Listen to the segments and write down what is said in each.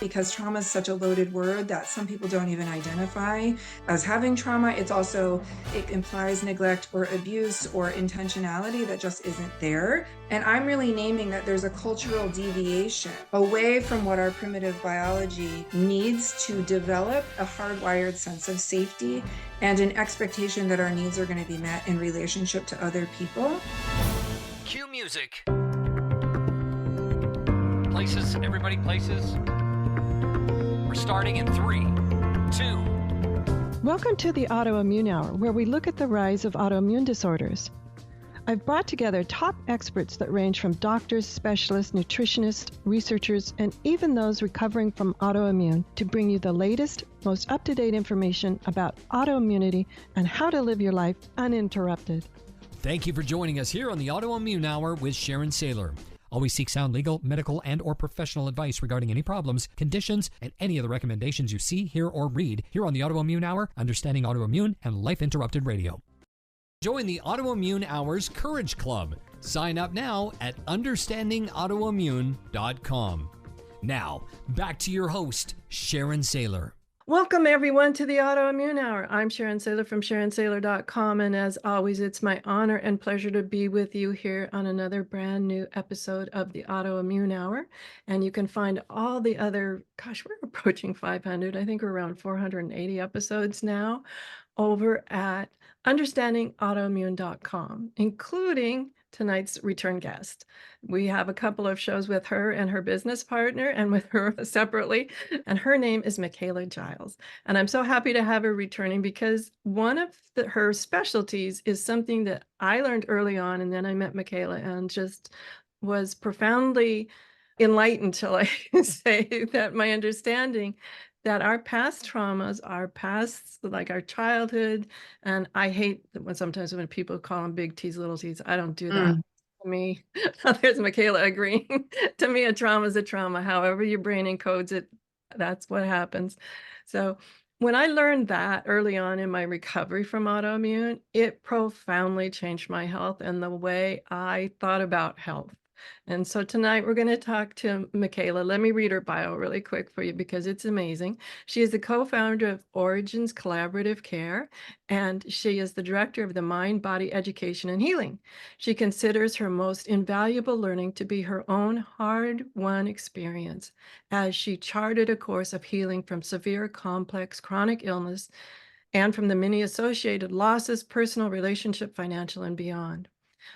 Because trauma is such a loaded word that some people don't even identify as having trauma. It implies neglect or abuse or intentionality that just isn't there. And I'm really naming that there's a cultural deviation away from what our primitive biology needs to develop a hardwired sense of safety and an expectation that our needs are going to be met in relationship to other people. Cue music. Places, everybody, places. We're starting in 3, 2. Welcome to the Autoimmune Hour, where we look at the rise of autoimmune disorders. I've brought together top experts that range from doctors, specialists, nutritionists, researchers, and even those recovering from autoimmune to bring you the latest, most up-to-date information about autoimmunity and how to live your life uninterrupted. Thank you for joining us here on the Autoimmune Hour with Sharon Sayler. Always seek sound legal, medical, and or professional advice regarding any problems, conditions, and any of the recommendations you see, hear, or read here on the Autoimmune Hour, Understanding Autoimmune, and Life Interrupted Radio. Join the Autoimmune Hour's Courage Club. Sign up now at understandingautoimmune.com. Now, back to your host, Sharon Sayler. Welcome, everyone, to the Autoimmune Hour. I'm Sharon Sayler from SharonSayler.com, and as always, it's my honor and pleasure to be with you here on another brand new episode of the Autoimmune Hour. And you can find all the other, we're approaching 500. I think we're around 480 episodes now over at understandingautoimmune.com, including tonight's return guest. We have a couple of shows with her and her business partner and with her separately, and her name is Micaela Giles. And I'm so happy to have her returning because one of her specialties is something that I learned early on, and then I met Micaela and just was profoundly enlightened, shall I say, that my understanding that our past traumas, our past, like our childhood, and I hate when sometimes when people call them big T's, little T's. I don't do that. To me, there's Micaela agreeing. To me, a trauma is a trauma. However your brain encodes it, that's what happens. So when I learned that early on in my recovery from autoimmune, it profoundly changed my health and the way I thought about health. And so tonight we're going to talk to Micaela. Let me read her bio really quick for you because it's amazing. She is the co-founder of Origins Collaborative Care, and she is the director of the Mind, Body, Education, and Healing. She considers her most invaluable learning to be her own hard-won experience as she charted a course of healing from severe, complex, chronic illness and from the many associated losses, personal, relationship, financial, and beyond.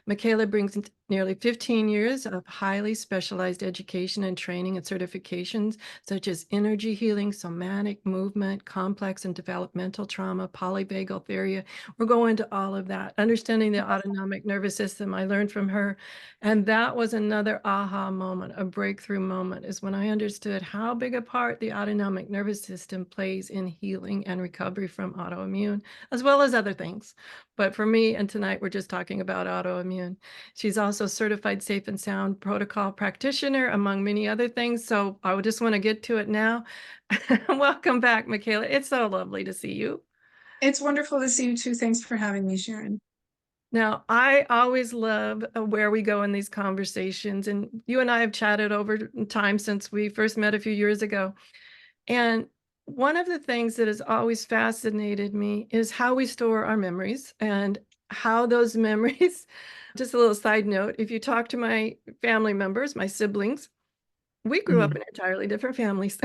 Micaela brings nearly 15 years of highly specialized education and training and certifications, such as energy healing, somatic movement, complex and developmental trauma, polyvagal theory. We're going into all of that. Understanding the autonomic nervous system, I learned from her. And that was another aha moment, a breakthrough moment, is when I understood how big a part the autonomic nervous system plays in healing and recovery from autoimmune, as well as other things. But for me, and tonight we're just talking about autoimmune. She's also certified safe and sound protocol practitioner, among many other things. So I would just want to get to it now. Welcome back, Micaela. It's so lovely to see you. It's wonderful to see you too. Thanks for having me, Sharon. Now, I always love where we go in these conversations. And you and I have chatted over time since we first met a few years ago. And one of the things that has always fascinated me is how we store our memories and how those memories, just a little side note, if you talk to my family members, my siblings, we grew up in entirely different families.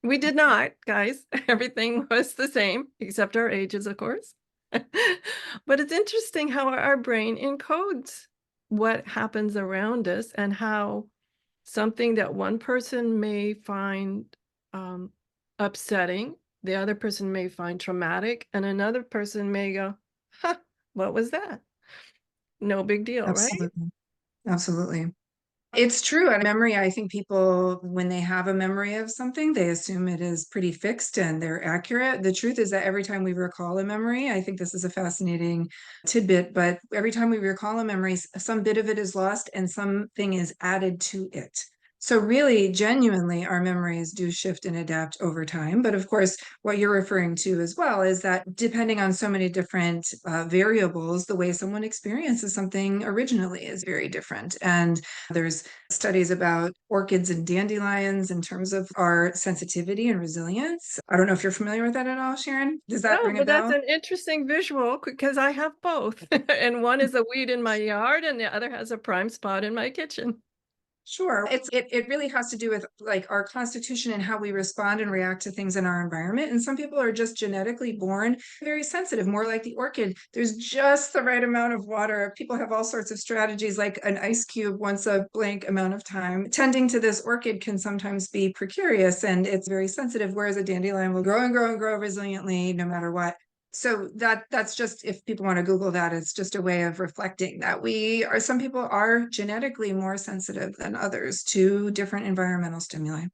We did not, guys. Everything was the same, except our ages, of course. But it's interesting how our brain encodes what happens around us and how something that one person may find upsetting, the other person may find traumatic, and another person may go, huh, what was that? No big deal, Absolutely. right? Absolutely. It's true. And memory, I think people, when they have a memory of something, they assume it is pretty fixed and they're accurate. The truth is that every time we recall a memory, I think this is a fascinating tidbit, but every time we recall a memory, some bit of it is lost and something is added to it. So really, genuinely, our memories do shift and adapt over time. But of course, what you're referring to as well is that depending on so many different variables, the way someone experiences something originally is very different. And there's studies about orchids and dandelions in terms of our sensitivity and resilience. I don't know if you're familiar with that at all, Sharon. Does that No, ring a but that's bell? an interesting visual because I have both. And one is a weed in my yard and the other has a prime spot in my kitchen. Sure. It really has to do with like our constitution and how we respond and react to things in our environment. And some people are just genetically born very sensitive, more like the orchid. There's just the right amount of water. People have all sorts of strategies like an ice cube once a blank amount of time. Tending to this orchid can sometimes be precarious and it's very sensitive, whereas a dandelion will grow and grow and grow resiliently no matter what. So that's just, if people want to Google that, it's just a way of reflecting that some people are genetically more sensitive than others to different environmental stimuli.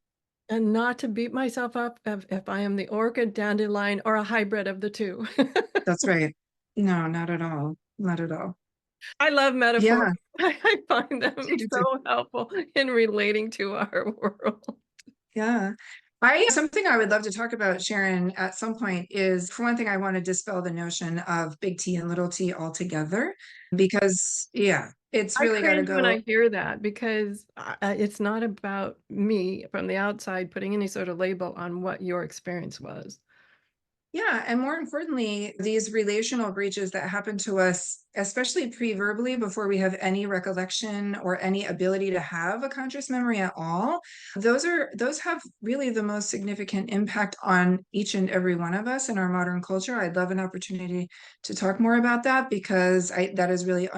And not to beat myself up if I am the orchid, dandelion, or a hybrid of the two. That's right. No, not at all. Not at all. I love metaphors. Yeah. I find them so helpful in relating to our world. Yeah. Something I would love to talk about, Sharon, at some point is, for one thing, I want to dispel the notion of big T and little t altogether because, yeah, it's I really got to cringe when go. I hear that because it's not about me from the outside putting any sort of label on what your experience was. Yeah, and more importantly, these relational breaches that happen to us, especially pre-verbally, before we have any recollection or any ability to have a conscious memory at all, those have really the most significant impact on each and every one of us in our modern culture. I'd love an opportunity to talk more about that because that is really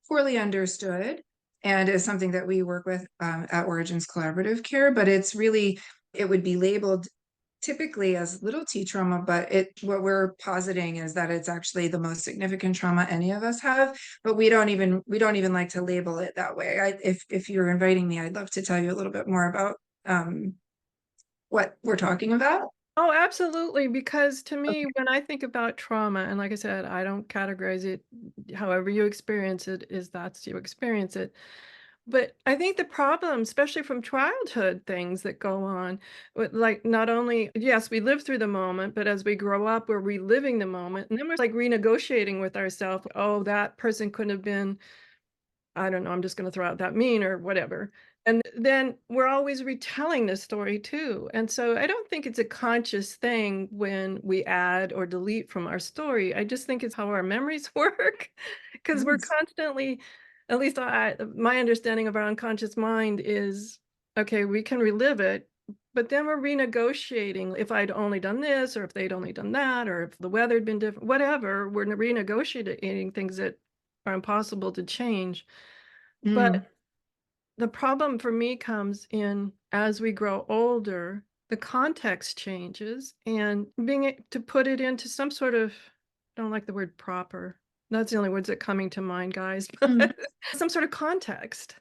poorly understood and is something that we work with at Origins Collaborative Care, but it would be labeled typically as little t trauma, but what we're positing is that it's actually the most significant trauma any of us have, but we don't even like to label it that way. If you're inviting me, I'd love to tell you a little bit more about what we're talking about. Oh, absolutely. Because to me, when I think about trauma, and like I said, I don't categorize it however you experience it, is that's you experience it. But I think the problem, especially from childhood things that go on, like not only, yes, we live through the moment, but as we grow up, we're reliving the moment. And then we're like renegotiating with ourselves. Oh, that person couldn't have been, I don't know, I'm just going to throw out that mean or whatever. And then we're always retelling this story too. And so I don't think it's a conscious thing when we add or delete from our story. I just think it's how our memories work because we're Yes. constantly, at least my understanding of our unconscious mind is okay, we can relive it, but then we're renegotiating. If I'd only done this, or if they'd only done that, or if the weather had been different, whatever, we're renegotiating things that are impossible to change. Mm, But the problem for me comes in as we grow older, the context changes, and to put it into some sort of, I don't like the word proper. That's the only words that coming to mind, guys. mm. But some sort of context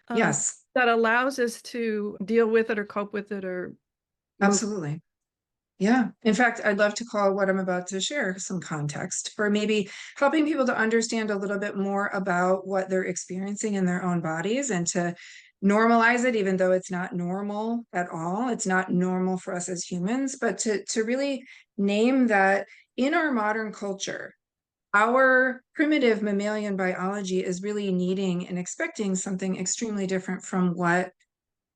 um, Yes, that allows us to deal with it or cope with it or move. absolutely. Yeah. In fact, I'd love to call what I'm about to share some context for maybe helping people to understand a little bit more about what they're experiencing in their own bodies and to normalize it, even though it's not normal at all. It's not normal for us as humans, but to really name that in our modern culture, our primitive mammalian biology is really needing and expecting something extremely different from what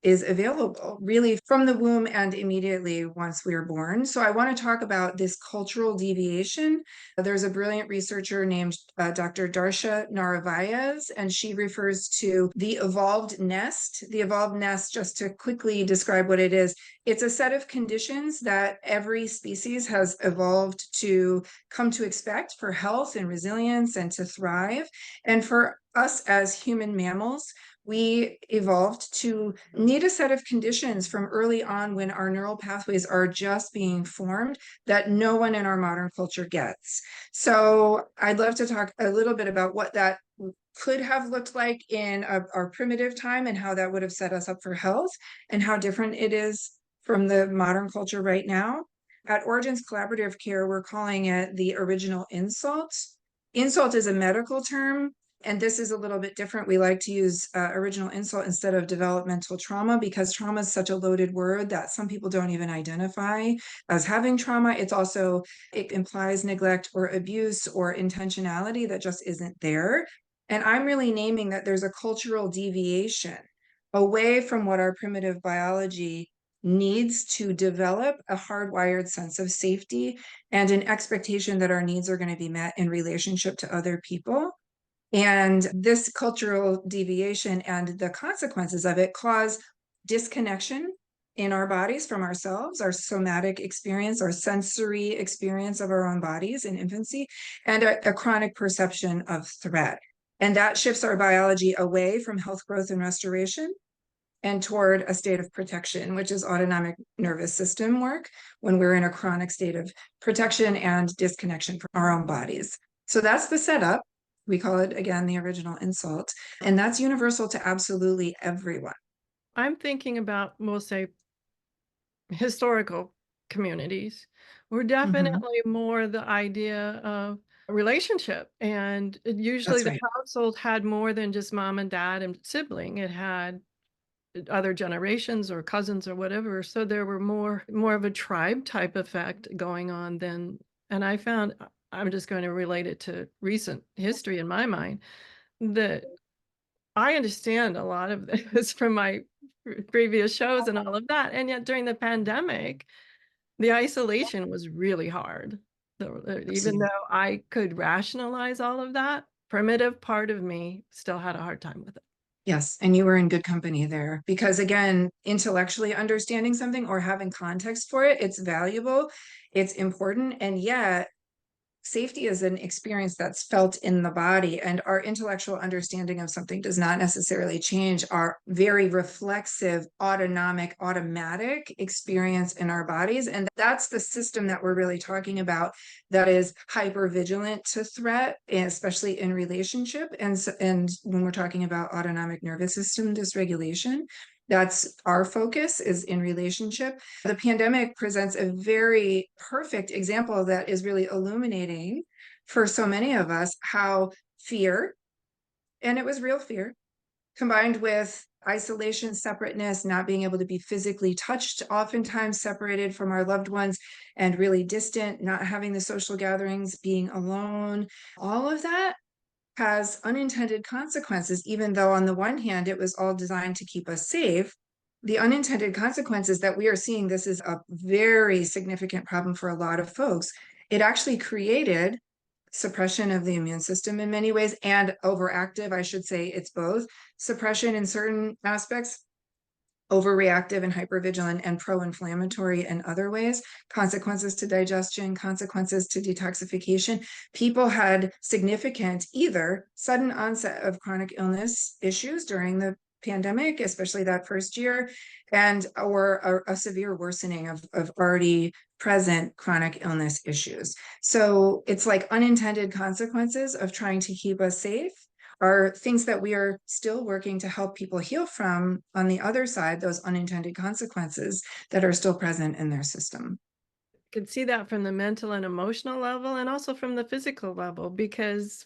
is available really from the womb and immediately once we are born. So I want to talk about this cultural deviation. There's a brilliant researcher named Dr. Darsha Narvaez, and she refers to the evolved nest. The evolved nest, just to quickly describe what it is, it's a set of conditions that every species has evolved to come to expect for health and resilience and to thrive. And for us as human mammals, we evolved to need a set of conditions from early on when our neural pathways are just being formed that no one in our modern culture gets. So I'd love to talk a little bit about what that could have looked like in our primitive time and how that would have set us up for health and how different it is from the modern culture right now. At Origins Collaborative Care, we're calling it the original insult. Insult is a medical term. And this is a little bit different. We like to use original insult instead of developmental trauma, because trauma is such a loaded word that some people don't even identify as having trauma. It implies neglect or abuse or intentionality that just isn't there. And I'm really naming that there's a cultural deviation away from what our primitive biology needs to develop a hardwired sense of safety and an expectation that our needs are going to be met in relationship to other people. And this cultural deviation and the consequences of it cause disconnection in our bodies from ourselves, our somatic experience, our sensory experience of our own bodies in infancy, and a chronic perception of threat. And that shifts our biology away from health, growth, and restoration and toward a state of protection, which is autonomic nervous system work, when we're in a chronic state of protection and disconnection from our own bodies. So that's the setup. We call it, again, the original insult. And that's universal to absolutely everyone. I'm thinking about, we'll say, historical communities were definitely more the idea of a relationship. And usually That's the right. household had more than just mom and dad and sibling. It had other generations or cousins or whatever. So there were more of a tribe type effect going on than, and I found, I'm just going to relate it to recent history in my mind, that I understand a lot of this from my previous shows and all of that. And yet during the pandemic, the isolation was really hard. So, even Absolutely. though I could rationalize all of that, primitive part of me still had a hard time with it. Yes. And you were in good company there, because again, intellectually understanding something or having context for it, it's valuable, it's important. And yet safety is an experience that's felt in the body, and our intellectual understanding of something does not necessarily change our very reflexive, automatic experience in our bodies. And that's the system that we're really talking about, that is hyper vigilant to threat, especially in relationship. And when we're talking about autonomic nervous system dysregulation, that's our focus, is in relationship. The pandemic presents a very perfect example that is really illuminating for so many of us how fear, and it was real fear, combined with isolation, separateness, not being able to be physically touched, oftentimes separated from our loved ones and really distant, not having the social gatherings, being alone, all of that has unintended consequences. Even though on the one hand, it was all designed to keep us safe, the unintended consequences that we are seeing, this is a very significant problem for a lot of folks. It actually created suppression of the immune system in many ways, and overactive, I should say it's both, suppression in certain aspects, overreactive and hypervigilant, and pro-inflammatory in other ways, consequences to digestion, consequences to detoxification. People had significant either sudden onset of chronic illness issues during the pandemic, especially that first year, and or a severe worsening of already present chronic illness issues. So it's like unintended consequences of trying to keep us safe are things that we are still working to help people heal from on the other side, those unintended consequences that are still present in their system. Could see that from the mental and emotional level and also from the physical level, because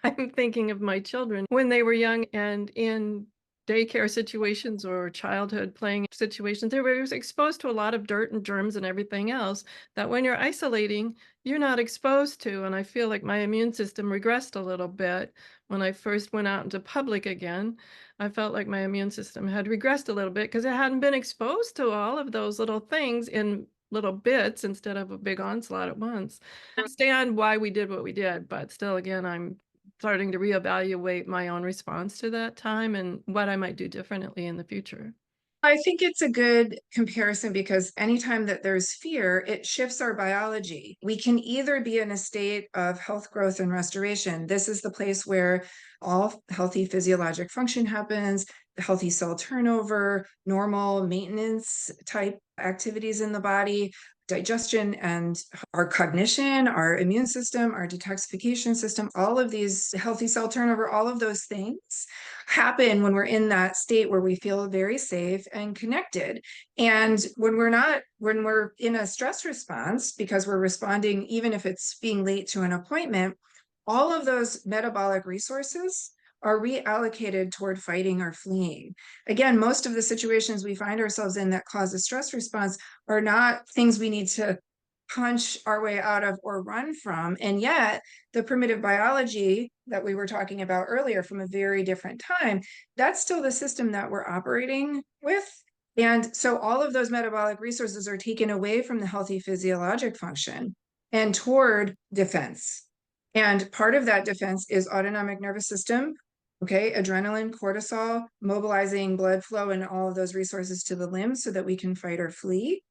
I'm thinking of my children when they were young and in daycare situations or childhood playing situations. They were exposed to a lot of dirt and germs and everything else that when you're isolating, you're not exposed to. And I feel like my immune system regressed a little bit when I first went out into public again. I felt like my immune system had regressed a little bit because it hadn't been exposed to all of those little things in little bits instead of a big onslaught at once. I understand why we did what we did, but still, again, I'm starting to reevaluate my own response to that time and what I might do differently in the future. I think it's a good comparison, because anytime that there's fear, it shifts our biology. We can either be in a state of health, growth, and restoration. This is the place where all healthy physiologic function happens, healthy cell turnover, normal maintenance type activities in the body, digestion and our cognition, our immune system, our detoxification system, all of these healthy cell turnover, all of those things happen when we're in that state where we feel very safe and connected. And when we're in a stress response, because we're responding, even if it's being late to an appointment, all of those metabolic resources are reallocated toward fighting or fleeing. Again, most of the situations we find ourselves in that cause a stress response are not things we need to punch our way out of or run from. And yet, the primitive biology that we were talking about earlier from a very different time, that's still the system that we're operating with. And so all of those metabolic resources are taken away from the healthy physiologic function and toward defense. And part of that defense is autonomic nervous system, okay, adrenaline, cortisol, mobilizing blood flow and all of those resources to the limbs so that we can fight or flee,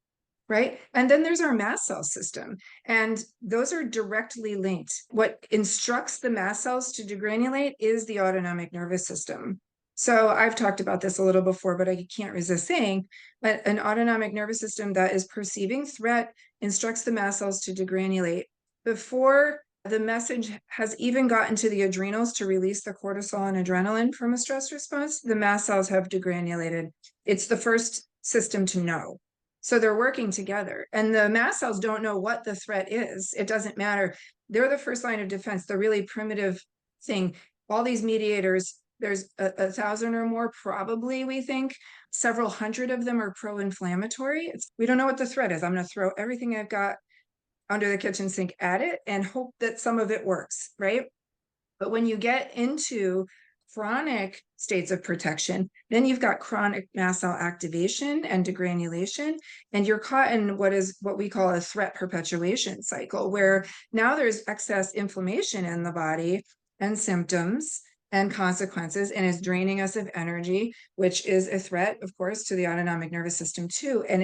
right? And then there's our mast cell system, and those are directly linked. What instructs the mast cells to degranulate is the autonomic nervous system. So I've talked about this a little before, but I can't resist saying that an autonomic nervous system that is perceiving threat instructs the mast cells to degranulate before the message has even gotten to the adrenals to release the cortisol and adrenaline from a stress response. The mast cells have degranulated. It's the first system to know. So they're working together, and the mast cells don't know what the threat is. It doesn't matter. They're the first line of defense, the really primitive thing. All these mediators, there's a 1,000 or more, probably, we think. Several hundred of them are pro-inflammatory. We don't know what the threat is. I'm going to throw everything I've got under the kitchen sink at it and hope that some of it works, right? But when you get into chronic states of protection, then you've got chronic mast cell activation and degranulation, and you're caught in what we call a threat perpetuation cycle, where now there's excess inflammation in the body and symptoms and consequences, and is draining us of energy, which is a threat, of course, to the autonomic nervous system too. And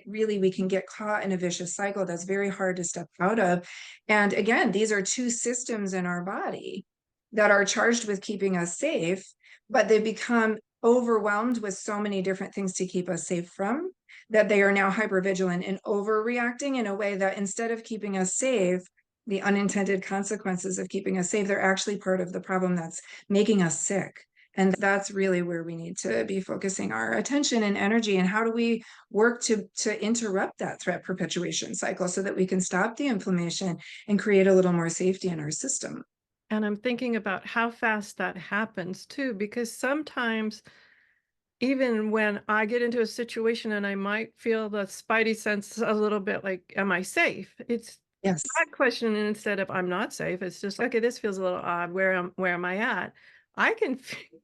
we can get caught in a vicious cycle that's very hard to step out of. And again, these are two systems in our body that are charged with keeping us safe, but they become overwhelmed with so many different things to keep us safe from, that they are now hypervigilant and overreacting in a way that, instead of keeping us safe, the unintended consequences of keeping us safe, they're actually part of the problem that's making us sick. And that's really where we need to be focusing our attention and energy. And how do we work to interrupt that threat perpetuation cycle so that we can stop the inflammation and create a little more safety in our system? And I'm thinking about how fast that happens too, because sometimes even when I get into a situation and I might feel the spidey sense a little bit like, am I safe? It's Yes. that question, and instead of I'm not safe, it's just okay, this feels a little odd. Where am I at? I can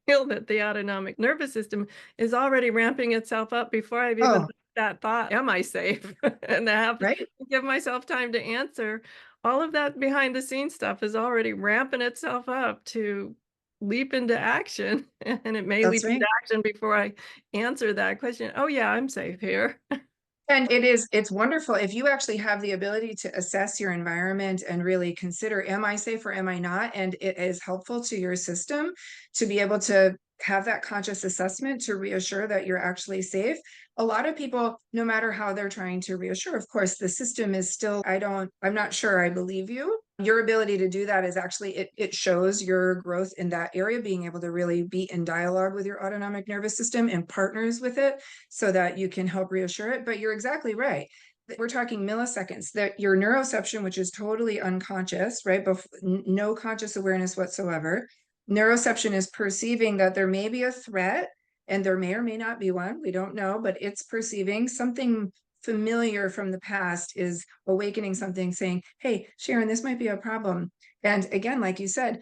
feel that the autonomic nervous system is already ramping itself up before I've even Oh, that thought, am I safe? And I have to right. give myself time to answer. All of that behind the scenes stuff is already ramping itself up to leap into action. And it may That's leap right. into action before I answer that question. Oh yeah, I'm safe here. And it's wonderful if you actually have the ability to assess your environment and really consider, am I safe or am I not? And it is helpful to your system to be able to have that conscious assessment to reassure that you're actually safe. A lot of people, no matter how they're trying to reassure, of course, the system is still, I'm not sure I believe you. Your ability to do that is actually, it shows your growth in that area, being able to really be in dialogue with your autonomic nervous system and partners with it so that you can help reassure it. But you're exactly right. We're talking milliseconds, that your neuroception, which is totally unconscious, right? No conscious awareness whatsoever. Neuroception is perceiving that there may be a threat, and there may or may not be one. We don't know, but it's perceiving something familiar from the past is awakening something, saying, hey, Sharon, this might be a problem. And again, like you said,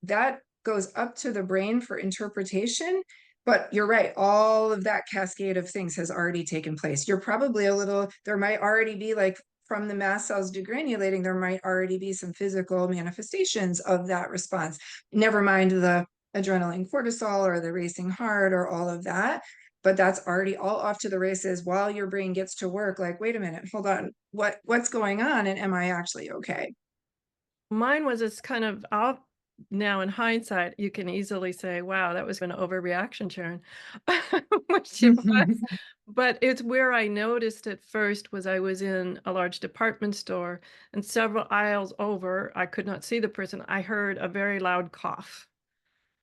that goes up to the brain for interpretation. But you're right, all of that cascade of things has already taken place. You're probably there might already be, like, from the mast cells degranulating, there might already be some physical manifestations of that response. Never mind the adrenaline, cortisol, or the racing heart, or all of that. But that's already all off to the races while your brain gets to work. Like, wait a minute, hold on, what's going on, and am I actually okay? Mine was it's kind of out now in hindsight, you can easily say, wow, that was an overreaction, Sharon, which it was. But it's where I noticed it first was I was in a large department store, and several aisles over, I could not see the person. I heard a very loud cough,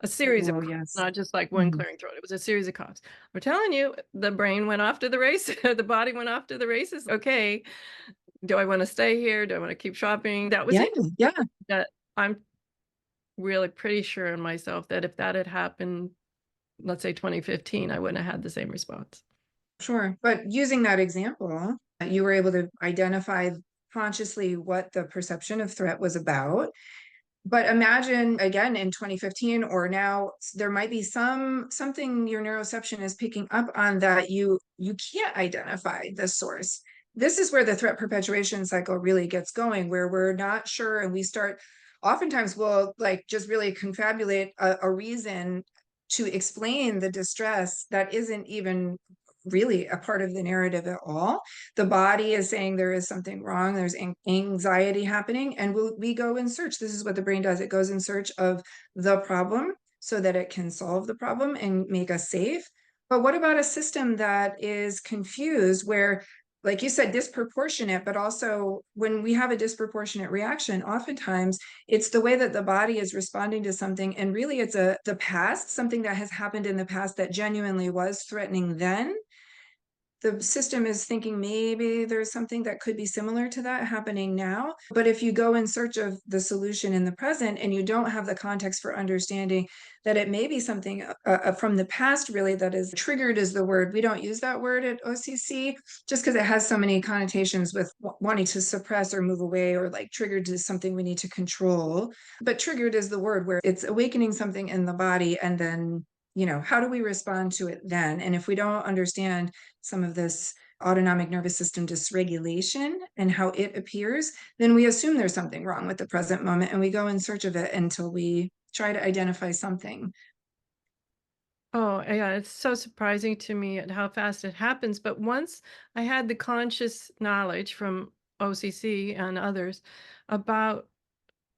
a series of Oh, coughs, yes. not just like one clearing throat. It was a series of coughs. We're telling you, the brain went off to the races, the body went off to the races. Okay, do I want to stay here? Do I want to keep shopping? That was Yeah, it. yeah. That I'm really pretty sure in myself that if that had happened, let's say 2015, I wouldn't have had the same response. Sure. But using that example, you were able to identify consciously what the perception of threat was about. But imagine again in 2015 or now, there might be something your neuroception is picking up on that you can't identify the source. This is where the threat perpetuation cycle really gets going, where we're not sure and we start, oftentimes we'll like just really confabulate a reason to explain the distress that isn't even really a part of the narrative at all. The body is saying there is something wrong, there's anxiety happening, and we go in search. This is what the brain does. It goes in search of the problem so that it can solve the problem and make us safe. But what about a system that is confused, where, like you said, disproportionate, but also when we have a disproportionate reaction, oftentimes it's the way that the body is responding to something, and really it's the past, something that has happened in the past that genuinely was threatening then. The system is thinking maybe there's something that could be similar to that happening now. But if you go in search of the solution in the present and you don't have the context for understanding that it may be something from the past, really, that is triggered, is the word. We don't use that word at OCC just because it has so many connotations with wanting to suppress or move away, or like triggered is something we need to control. But triggered is the word, where it's awakening something in the body, and then, how do we respond to it then? And if we don't understand some of this autonomic nervous system dysregulation and how it appears, then we assume there's something wrong with the present moment and we go in search of it until we try to identify something. Oh, yeah, it's so surprising to me at how fast it happens. But once I had the conscious knowledge from OCC and others about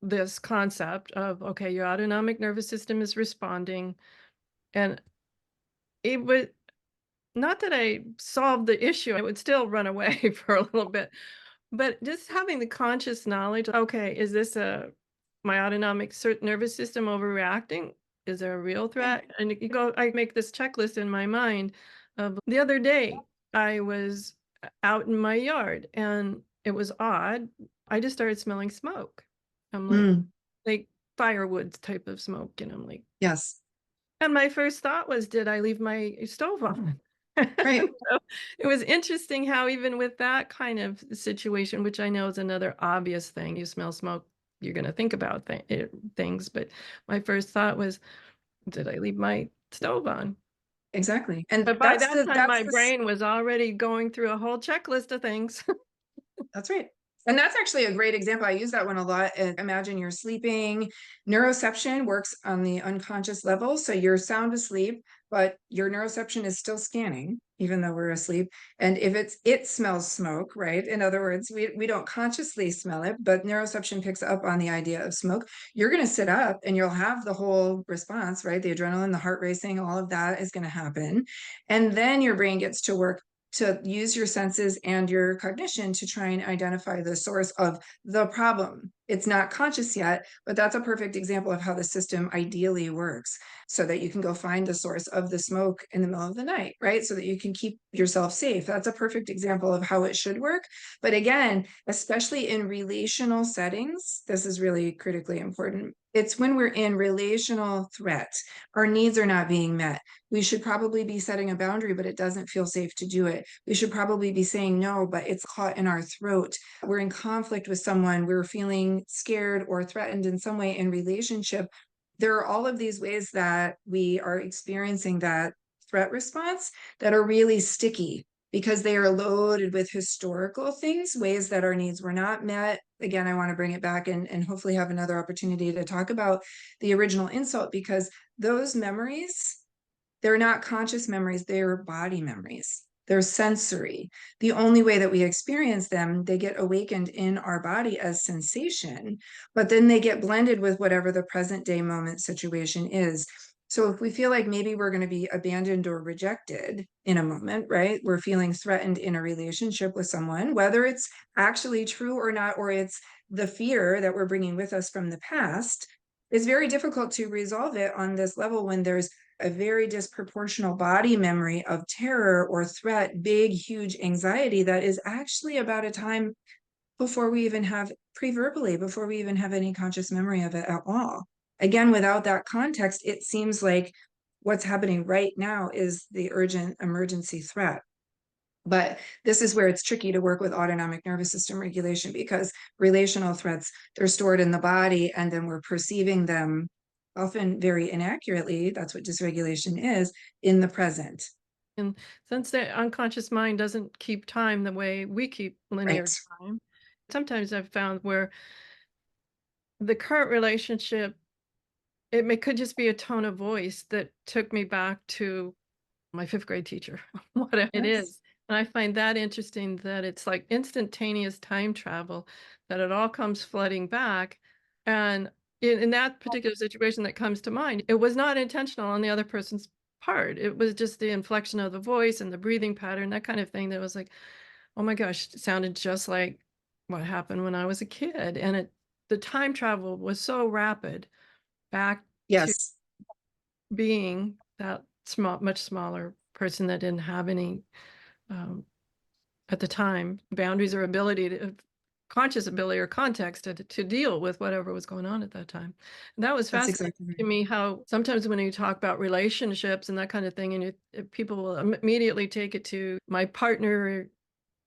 this concept of, okay, your autonomic nervous system is responding, and it was not that I solved the issue, I would still run away for a little bit. But just having the conscious knowledge, okay, is this my autonomic nervous system overreacting? Is there a real threat? And you go, I make this checklist in my mind of the other day, I was out in my yard and it was odd. I just started smelling smoke. I'm like firewood type of smoke. And I'm like, Yes. and my first thought was, did I leave my stove on? Right. So it was interesting how even with that kind of situation, which I know is another obvious thing, you smell smoke, you're going to think about things. But my first thought was, did I leave my stove on? Exactly. And But by that time, my brain was already going through a whole checklist of things. That's right. And that's actually a great example. I use that one a lot. Imagine you're sleeping. Neuroception works on the unconscious level. So you're sound asleep, but your neuroception is still scanning, even though we're asleep. And if it smells smoke, right? In other words, we don't consciously smell it, but neuroception picks up on the idea of smoke. You're going to sit up and you'll have the whole response, right? The adrenaline, the heart racing, all of that is going to happen. And then your brain gets to work to use your senses and your cognition to try and identify the source of the problem. It's not conscious yet, but that's a perfect example of how the system ideally works, so that you can go find the source of the smoke in the middle of the night, right? So that you can keep yourself safe. That's a perfect example of how it should work. But again, especially in relational settings, this is really critically important. It's when we're in relational threat, our needs are not being met. We should probably be setting a boundary, but it doesn't feel safe to do it. We should probably be saying no, but it's caught in our throat. We're in conflict with someone. We're feeling scared or threatened in some way in relationship. There are all of these ways that we are experiencing that threat response that are really sticky, because they are loaded with historical things, ways that our needs were not met. Again, I want to bring it back and hopefully have another opportunity to talk about the original insult, because those memories, they're not conscious memories, they're body memories. They're sensory. The only way that we experience them, they get awakened in our body as sensation, but then they get blended with whatever the present day moment situation is. So if we feel like maybe we're going to be abandoned or rejected in a moment, right? We're feeling threatened in a relationship with someone, whether it's actually true or not, or it's the fear that we're bringing with us from the past, it's very difficult to resolve it on this level when there's a very disproportional body memory of terror or threat, big, huge anxiety that is actually about a time before we even have pre-verbally, before we even have any conscious memory of it at all. Again, without that context, it seems like what's happening right now is the urgent emergency threat. But this is where it's tricky to work with autonomic nervous system regulation, because relational threats, they're stored in the body and then we're perceiving them often very inaccurately. That's what dysregulation is in the present. And since the unconscious mind doesn't keep time the way we keep linear Right. time, sometimes I've found where the current relationship, could just be a tone of voice that took me back to my 5th grade teacher, whatever it Yes. is. And I find that interesting that it's like instantaneous time travel, that it all comes flooding back. And in that particular situation that comes to mind, it was not intentional on the other person's part. It was just the inflection of the voice and the breathing pattern, that kind of thing that was like, oh my gosh, it sounded just like what happened when I was a kid. And the time travel was so rapid back to Yes. being that much smaller person that didn't have any, um, at the time, boundaries or ability to conscious ability or context to deal with whatever was going on at that time. And that was That's fascinating exactly right. to me, how sometimes when you talk about relationships and that kind of thing, and people will immediately take it to my partner.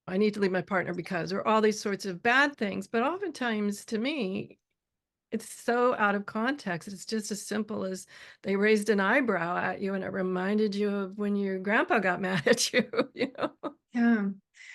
I need to leave my partner because, or all these sorts of bad things. But oftentimes, to me, it's so out of context. It's just as simple as they raised an eyebrow at you and it reminded you of when your grandpa got mad at you, you know? Yeah.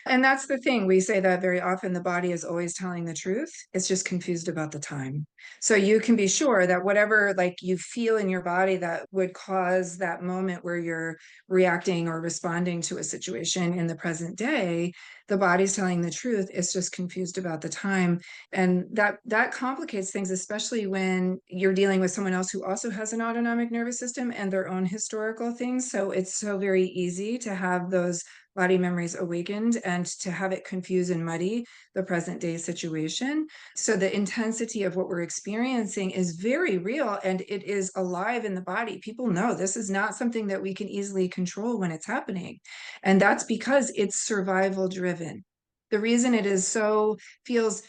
And that's the thing. We say that very often, the body is always telling the truth. It's just confused about the time. So you can be sure that whatever like you feel in your body that would cause that moment where you're reacting or responding to a situation in the present day, the body's telling the truth. It's just confused about the time. And that complicates things, especially when you're dealing with someone else who also has an autonomic nervous system and their own historical things. So it's so very easy to have those body memories awakened and to have it confuse and muddy the present day situation. So the intensity of what we're experiencing is very real and it is alive in the body. People know this is not something that we can easily control when it's happening. And that's because it's survival driven. The reason it is so feels,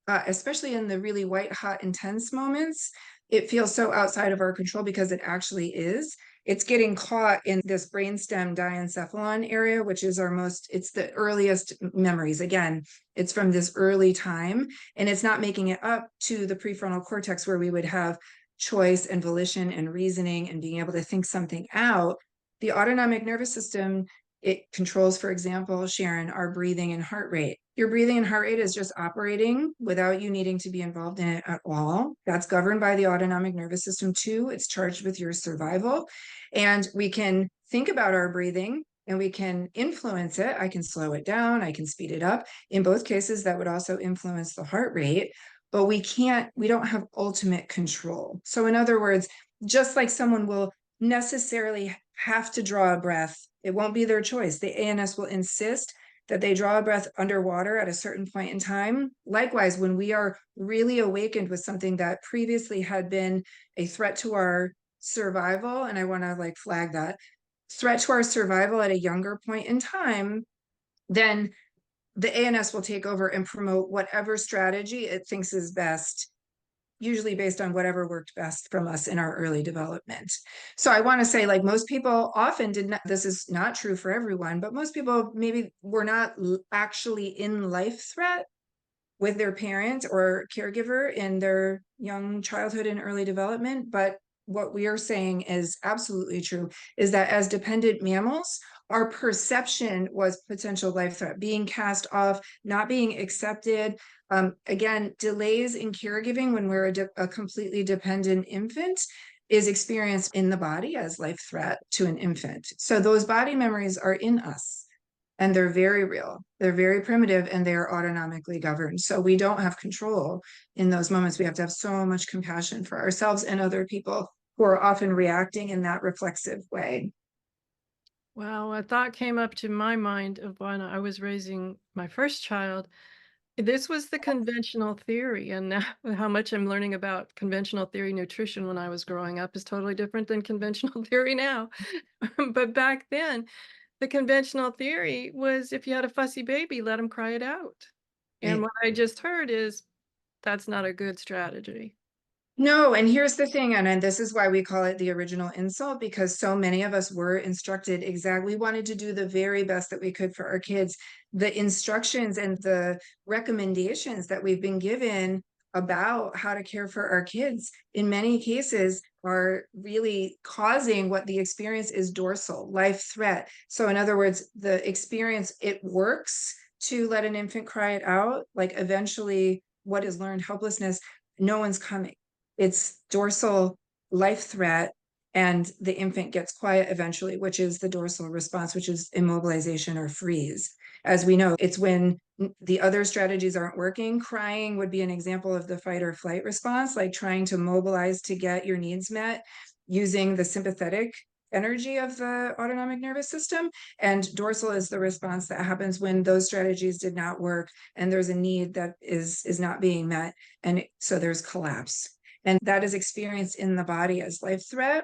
especially in the really white hot intense moments, it feels so outside of our control because it actually is. It's getting caught in this brainstem diencephalon area, which is it's the earliest memories. Again, it's from this early time, and it's not making it up to the prefrontal cortex where we would have choice and volition and reasoning and being able to think something out. The autonomic nervous system, it controls, for example, Sharon, our breathing and heart rate. Your breathing and heart rate is just operating without you needing to be involved in it at all. That's governed by the autonomic nervous system too. It's charged with your survival. And we can think about our breathing and we can influence it. I can slow it down, I can speed it up. In both cases, that would also influence the heart rate, but we don't have ultimate control. So, in other words, just like someone will necessarily have to draw a breath, it won't be their choice. The ANS will insist that they draw a breath underwater at a certain point in time. Likewise, when we are really awakened with something that previously had been a threat to our survival, and I want to like flag that threat to our survival at a younger point in time, then the ANS will take over and promote whatever strategy it thinks is best, usually based on whatever worked best from us in our early development. So I want to say, like, most people often did not, this is not true for everyone, but most people maybe were not actually in life threat with their parent or caregiver in their young childhood and early development. But what we are saying is absolutely true, is that as dependent mammals, our perception was potential life threat, being cast off, not being accepted. Again, delays in caregiving when we're a completely dependent infant is experienced in the body as life threat to an infant. So those body memories are in us and they're very real. They're very primitive and they are autonomically governed. So we don't have control in those moments. We have to have so much compassion for ourselves and other people who are often reacting in that reflexive way. Wow, a thought came up to my mind of when I was raising my first child. This was the conventional theory, and now how much I'm learning about conventional theory nutrition when I was growing up is totally different than conventional theory now. But back then, the conventional theory was if you had a fussy baby, let him cry it out. And Right. what I just heard is that's not a good strategy. No, and here's the thing, and this is why we call it the original insult, because so many of us were instructed exactly. We wanted to do the very best that we could for our kids. The instructions and the recommendations that we've been given about how to care for our kids, in many cases, are really causing what the experience is dorsal, life threat. So in other words, the experience, it works to let an infant cry it out. Like eventually, what is learned helplessness, no one's coming. It's dorsal life threat, and the infant gets quiet eventually, which is the dorsal response, which is immobilization or freeze. As we know, it's when the other strategies aren't working. Crying would be an example of the fight or flight response, like trying to mobilize to get your needs met using the sympathetic energy of the autonomic nervous system. And dorsal is the response that happens when those strategies did not work and there's a need that is not being met. And so there's collapse. And that is experienced in the body as life threat,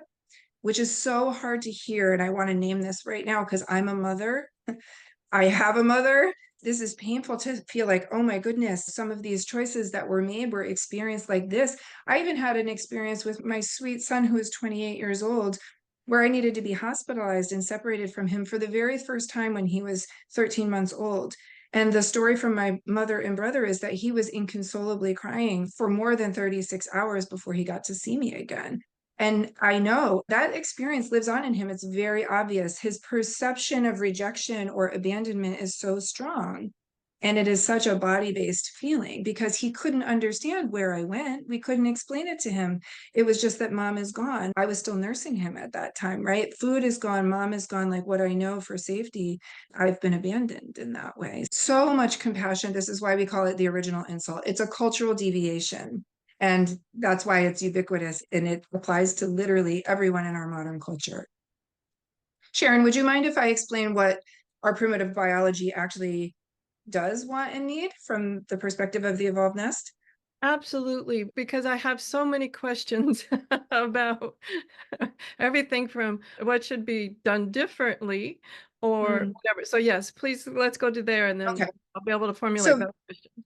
which is so hard to hear. And I want to name this right now because I'm a mother. I have a mother. This is painful to feel like, oh my goodness, some of these choices that were made were experienced like this. I even had an experience with my sweet son, who is 28 years old, where I needed to be hospitalized and separated from him for the very first time when he was 13 months old. And the story from my mother and brother is that he was inconsolably crying for more than 36 hours before he got to see me again. And I know that experience lives on in him. It's very obvious. His perception of rejection or abandonment is so strong. And it is such a body-based feeling because he couldn't understand where I went. We couldn't explain it to him. It was just that mom is gone. I was still nursing him at that time, right? Food is gone, mom is gone. Like what I know for safety, I've been abandoned in that way. So much compassion. This is why we call it the original insult. It's a cultural deviation. And that's why it's ubiquitous and it applies to literally everyone in our modern culture. Sharon, would you mind if I explain what our primitive biology actually does want and need from the perspective of the evolved nest? Absolutely, because I have so many questions about everything from what should be done differently or Mm, whatever. So yes, please let's go to there and then okay. I'll be able to formulate So those questions.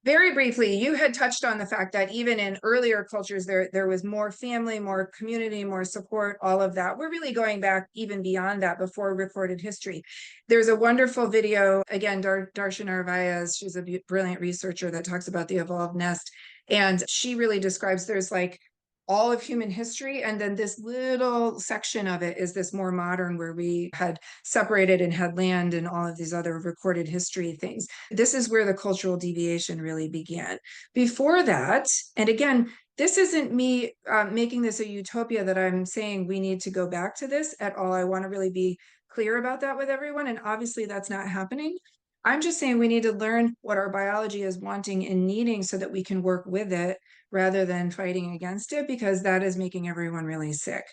very briefly, you had touched on the fact that even in earlier cultures, there was more family, more community, more support, all of that. We're really going back even beyond that before recorded history. There's a wonderful video, again, Darshan Narvaez, she's a brilliant researcher that talks about the evolved nest. And she really describes there's like all of human history. And then this little section of it is this more modern where we had separated and had land and all of these other recorded history things. This is where the cultural deviation really began. Before that, and again, this isn't me making this a utopia that I'm saying we need to go back to this at all. I want to really be clear about that with everyone. And obviously that's not happening. I'm just saying we need to learn what our biology is wanting and needing so that we can work with it rather than fighting against it, because that is making everyone really sick.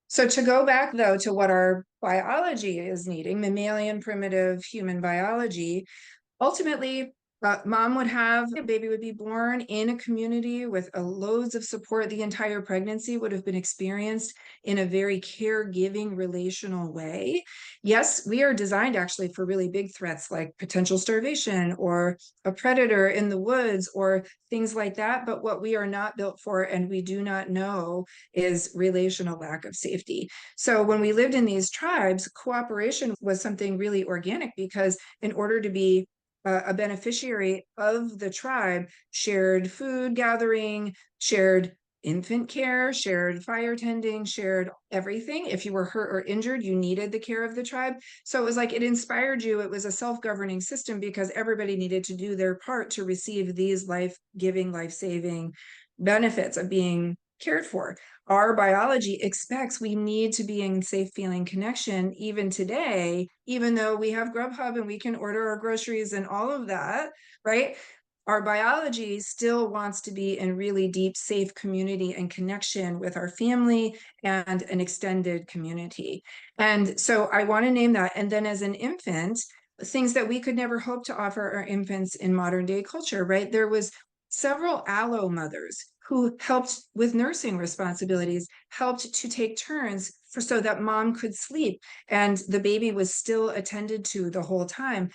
So to go back though to what our biology is needing, mammalian primitive human biology, ultimately, mom would have a baby would be born in a community with loads of support. The entire pregnancy would have been experienced in a very caregiving, relational way. Yes, we are designed actually for really big threats like potential starvation or a predator in the woods or things like that. But what we are not built for and we do not know is relational lack of safety. So when we lived in these tribes, cooperation was something really organic because in order to be a beneficiary of the tribe, shared food gathering, shared infant care, shared fire tending, shared everything. If you were hurt or injured, you needed the care of the tribe. So it was like it inspired you. It was a self-governing system because everybody needed to do their part to receive these life-giving, life-saving benefits of being cared for. Our biology expects we need to be in safe feeling connection even today, even though we have Grubhub and we can order our groceries and all of that, right? Our biology still wants to be in really deep, safe community and connection with our family and an extended community. And so I want to name that. And then as an infant, things that we could never hope to offer our infants in modern day culture, right? There was several allo mothers who helped with nursing responsibilities, helped to take turns so that mom could sleep and the baby was still attended to the whole time.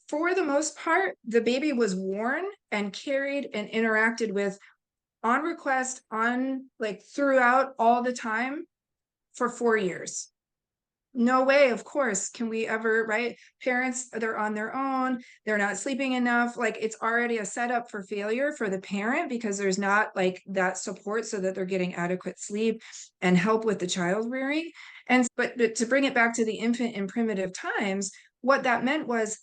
For the most part, the baby was worn and carried and interacted with on request, on like throughout all the time for 4 years. No way, of course, can we ever, right? Parents, they're on their own, they're not sleeping enough. Like it's already a setup for failure for the parent because there's not like that support so that they're getting adequate sleep and help with the child rearing. But to bring it back to the infant in primitive times, what that meant was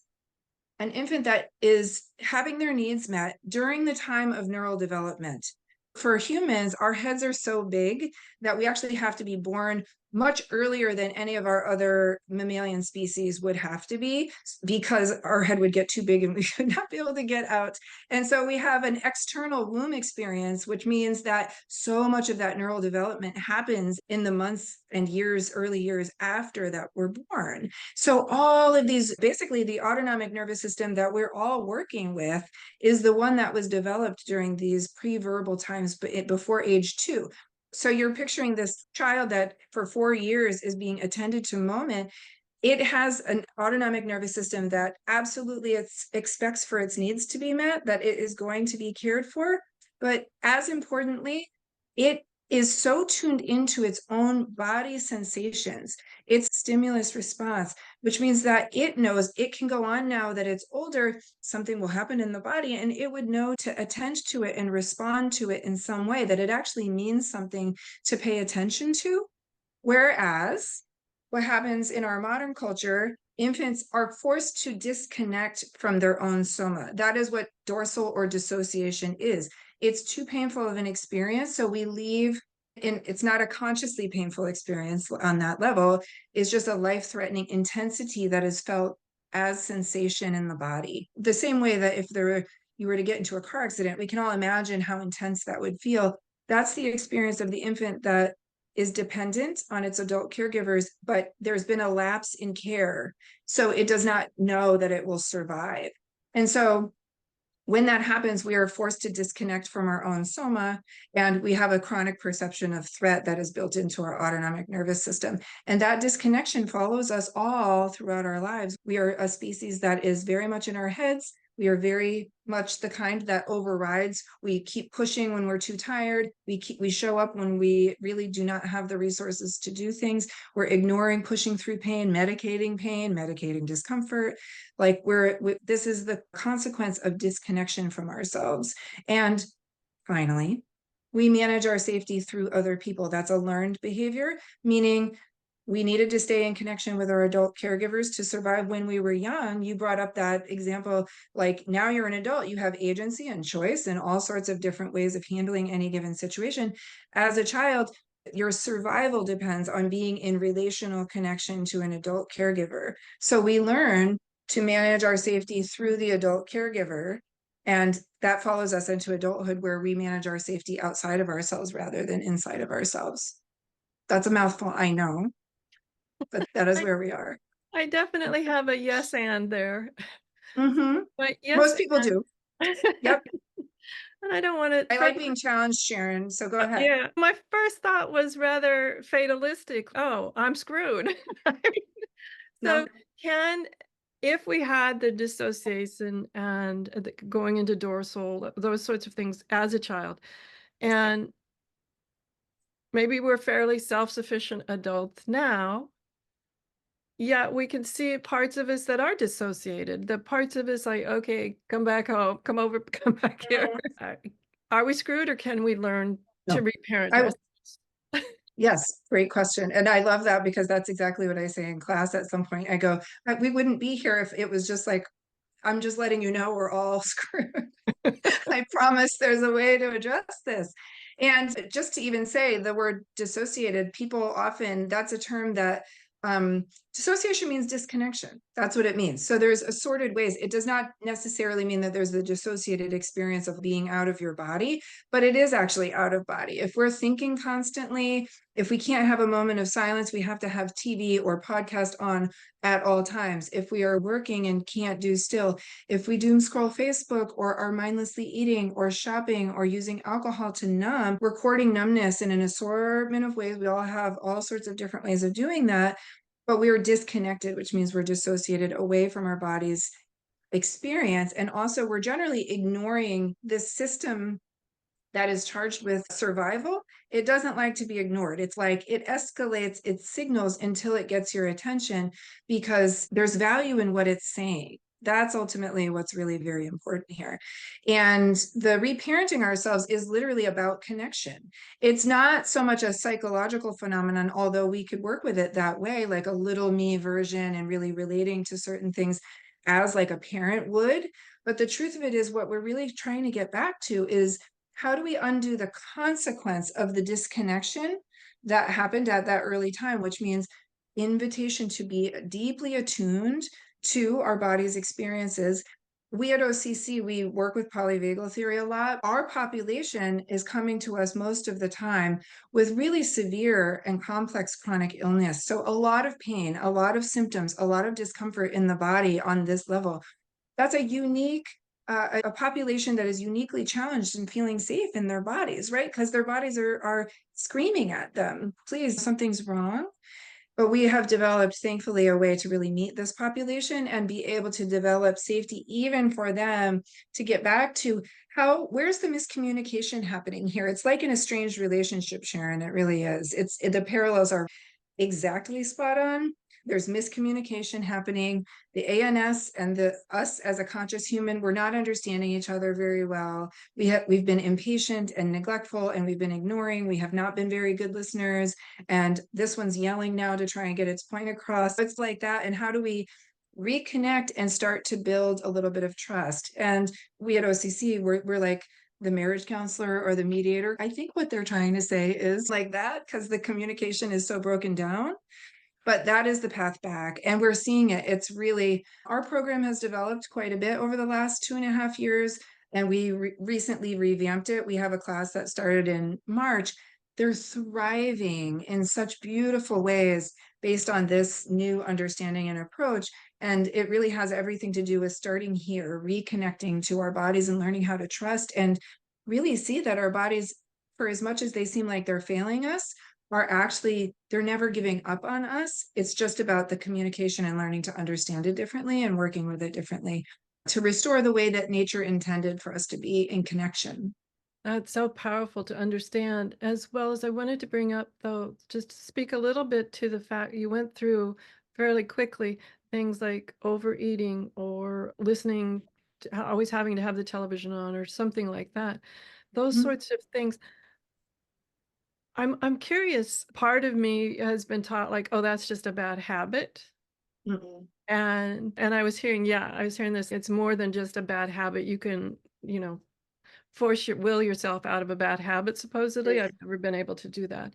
an infant that is having their needs met during the time of neural development. For humans, our heads are so big that we actually have to be born much earlier than any of our other mammalian species would have to be, because our head would get too big and we would not be able to get out. And so we have an external womb experience, which means that so much of that neural development happens in the months and years, early years after that we're born. So all of these, basically the autonomic nervous system that we're all working with is the one that was developed during these pre-verbal times, but before age 2. So you're picturing this child that for 4 years is being attended to moment. It has an autonomic nervous system that absolutely expects for its needs to be met, that it is going to be cared for. But as importantly, it is so tuned into its own body sensations, its stimulus response, which means that it knows it can go on now that it's older, something will happen in the body, and it would know to attend to it and respond to it in some way, that it actually means something to pay attention to. Whereas what happens in our modern culture, infants are forced to disconnect from their own soma. That is what dorsal or dissociation is. It's too painful of an experience, so we leave. And it's not a consciously painful experience on that level. It's just a life-threatening intensity that is felt as sensation in the body. The same way that if you were to get into a car accident, we can all imagine how intense that would feel. That's the experience of the infant that is dependent on its adult caregivers, but there's been a lapse in care, so it does not know that it will survive. And so when that happens, we are forced to disconnect from our own soma, and we have a chronic perception of threat that is built into our autonomic nervous system. And that disconnection follows us all throughout our lives. We are a species that is very much in our heads. We are very much the kind that overrides. We keep pushing when we're too tired. We show up when we really do not have the resources to do things. We're ignoring pushing through pain, medicating discomfort. Like this is the consequence of disconnection from ourselves. And finally, we manage our safety through other people. That's a learned behavior, meaning we needed to stay in connection with our adult caregivers to survive when we were young. You brought up that example, like now you're an adult, you have agency and choice and all sorts of different ways of handling any given situation. As a child, your survival depends on being in relational connection to an adult caregiver. So we learn to manage our safety through the adult caregiver. And that follows us into adulthood, where we manage our safety outside of ourselves rather than inside of ourselves. That's a mouthful, I know, but that is where we are. I definitely have a yes and there. Mm-hmm. But yes, Most people do. Yep. And I don't want to. I like being challenged, Sharon. So go ahead. Yeah, my first thought was rather fatalistic. Oh, I'm screwed. No. So if we had the dissociation and going into dorsal, those sorts of things as a child, and maybe we're fairly self-sufficient adults now, yet we can see parts of us that are dissociated. The parts of us like, okay, come back home, come over, come back here. Are we screwed, or can we learn No. to reparent I- ourselves? Yes, great question. And I love that, because that's exactly what I say in class at some point. I go, we wouldn't be here if it was just like, I'm just letting you know we're all screwed. I promise there's a way to address this. And just to even say the word dissociated, people often, that's a term that dissociation means disconnection. That's what it means. So there's assorted ways. It does not necessarily mean that there's the dissociated experience of being out of your body, but it is actually out of body. If we're thinking constantly, if we can't have a moment of silence, we have to have TV or podcast on at all times. If we are working and can't do still, if we doom scroll Facebook or are mindlessly eating or shopping or using alcohol to numb, we're courting numbness in an assortment of ways. We all have all sorts of different ways of doing that, but we are disconnected, which means we're dissociated away from our body's experience. And also we're generally ignoring this system that is charged with survival, it doesn't like to be ignored. It's like it escalates its signals until it gets your attention because there's value in what it's saying. That's ultimately what's really very important here. And the reparenting ourselves is literally about connection. It's not so much a psychological phenomenon, although we could work with it that way, like a little me version and really relating to certain things as like a parent would. But the truth of it is, what we're really trying to get back to is how do we undo the consequence of the disconnection that happened at that early time, which means invitation to be deeply attuned to our body's experiences. We at OCC, we work with polyvagal theory a lot. Our population is coming to us most of the time with really severe and complex chronic illness. So a lot of pain, a lot of symptoms, a lot of discomfort in the body on this level. That's a unique a population that is uniquely challenged and feeling safe in their bodies, right? Because their bodies are screaming at them, please, something's wrong. But we have developed, thankfully, a way to really meet this population and be able to develop safety even for them to get back to where's the miscommunication happening here? It's like an estranged relationship, Sharon. It really is. The parallels are exactly spot on. There's miscommunication happening. The ANS and the us as a conscious human, we're not understanding each other very well. We've been impatient and neglectful, and we've been ignoring. We have not been very good listeners. And this one's yelling now to try and get its point across. It's like that. And how do we reconnect and start to build a little bit of trust? And we at OCC, we're like the marriage counselor or the mediator. I think what they're trying to say is like that, because the communication is so broken down. But that is the path back. And we're seeing it. It's really, our program has developed quite a bit over the last 2.5 years. And we recently revamped it. We have a class that started in March. They're thriving in such beautiful ways based on this new understanding and approach. And it really has everything to do with starting here, reconnecting to our bodies and learning how to trust and really see that our bodies, for as much as they seem like they're failing us, are actually, they're never giving up on us. It's just about the communication and learning to understand it differently and working with it differently to restore the way that nature intended for us to be in connection. That's so powerful to understand, as well as I wanted to bring up, though, just to speak a little bit to the fact you went through fairly quickly things like overeating or listening, to, always having to have the television on or something like that. Those Mhm. sorts of things. I'm curious. Part of me has been taught like, oh, that's just a bad habit. Mhm. And I was hearing, yeah, I was hearing this. It's more than just a bad habit. You can, force will yourself out of a bad habit, supposedly. I've never been able to do that.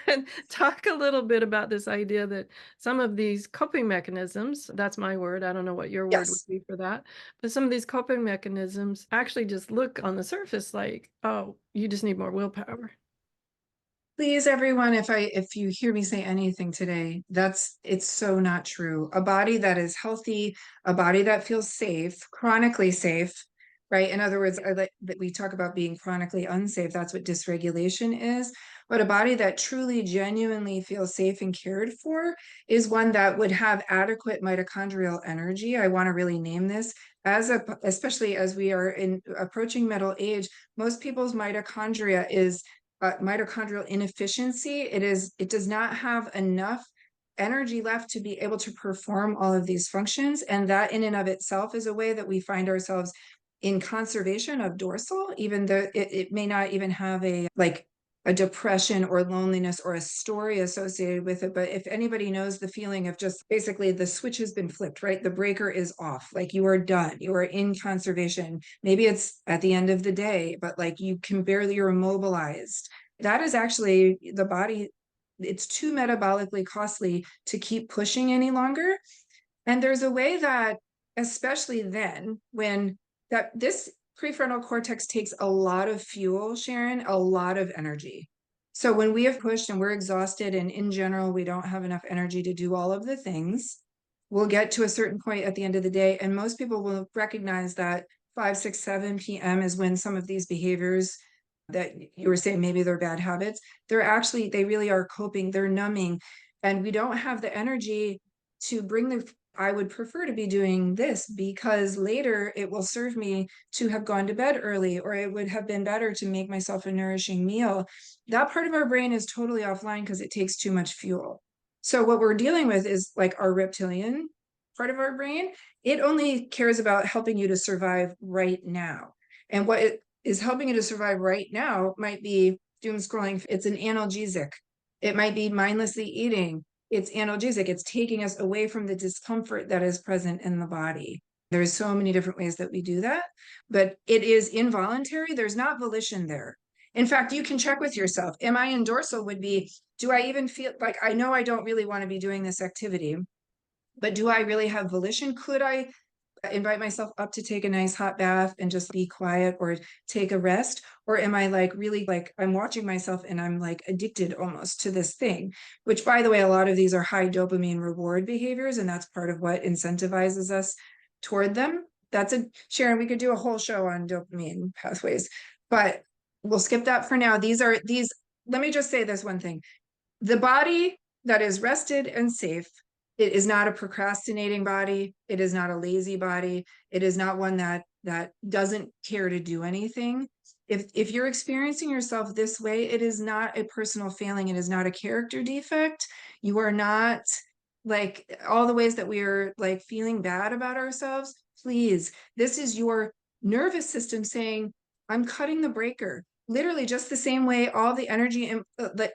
And talk a little bit about this idea that some of these coping mechanisms, that's my word, I don't know what your word would Yes. be for that, but some of these coping mechanisms actually just look on the surface like, oh, you just need more willpower. Please, everyone, if you hear me say anything today, it's so not true. A body that is healthy, a body that feels safe, chronically safe, right? In other words, I like that we talk about being chronically unsafe. That's what dysregulation is. But a body that truly, genuinely feels safe and cared for is one that would have adequate mitochondrial energy. I want to really name this especially as we are approaching middle age. Most people's mitochondria is mitochondrial inefficiency. It does not have enough energy left to be able to perform all of these functions. And that in and of itself is a way that we find ourselves in conservation of dorsal, even though it may not even have a depression or loneliness or a story associated with it. But if anybody knows the feeling of just basically the switch has been flipped, right? The breaker is off, like you are done, you are in conservation. Maybe it's at the end of the day, but like you can barely, you're immobilized. That is actually the body. It's too metabolically costly to keep pushing any longer. And there's a way that, especially then, when this prefrontal cortex takes a lot of fuel, Sharon, a lot of energy. So when we have pushed and we're exhausted, and in general, we don't have enough energy to do all of the things, we'll get to a certain point at the end of the day. And most people will recognize that 5, 6, 7 p.m. is when some of these behaviors that you were saying, maybe they're bad habits, they really are coping, they're numbing. And we don't have the energy to bring the I would prefer to be doing this because later it will serve me to have gone to bed early, or it would have been better to make myself a nourishing meal. That part of our brain is totally offline because it takes too much fuel. So what we're dealing with is like our reptilian part of our brain. It only cares about helping you to survive right now. And what it is helping you to survive right now might be doom scrolling. It's an analgesic. It might be mindlessly eating. It's analgesic. It's taking us away from the discomfort that is present in the body. There's so many different ways that we do that, but it is involuntary. There's not volition there. In fact, you can check with yourself. Am I in dorsal would be, do I even feel like I know I don't really want to be doing this activity, but do I really have volition? Could I invite myself up to take a nice hot bath and just be quiet or take a rest? Or am I like really like I'm watching myself and I'm like addicted almost to this thing, which by the way, a lot of these are high dopamine reward behaviors. And that's part of what incentivizes us toward them. Sharon, we could do a whole show on dopamine pathways, but we'll skip that for now. Let me just say this one thing. The body that is rested and safe, it is not a procrastinating body. It is not a lazy body. It is not one that doesn't care to do anything. If you're experiencing yourself this way, it is not a personal failing. It is not a character defect. You are not like all the ways that we are like feeling bad about ourselves. Please, this is your nervous system saying, I'm cutting the breaker. Literally just the same way all the energy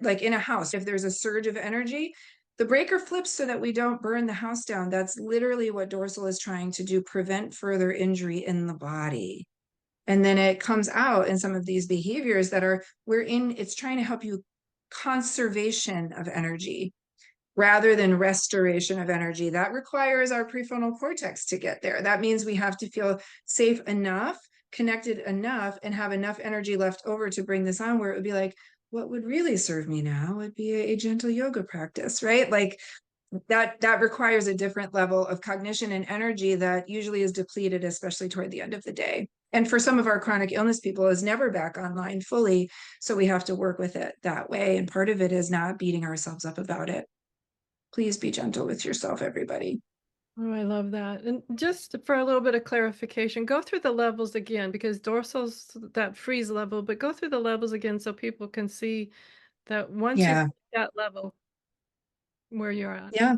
like in a house, if there's a surge of energy, the breaker flips so that we don't burn the house down. That's literally what dorsal is trying to do, prevent further injury in the body. And then it comes out in some of these behaviors that it's trying to help you conservation of energy rather than restoration of energy. That requires our prefrontal cortex to get there. That means we have to feel safe enough, connected enough, and have enough energy left over to bring this on, where it would be like, what would really serve me now would be a gentle yoga practice, right? Like that requires a different level of cognition and energy that usually is depleted, especially toward the end of the day. And for some of our chronic illness people is never back online fully. So we have to work with it that way. And part of it is not beating ourselves up about it. Please be gentle with yourself, everybody. Oh, I love that. And just for a little bit of clarification, go through the levels again because dorsal's that freeze level, but go through the levels again so people can see that once you Yeah. hit that level where you're at. Yeah.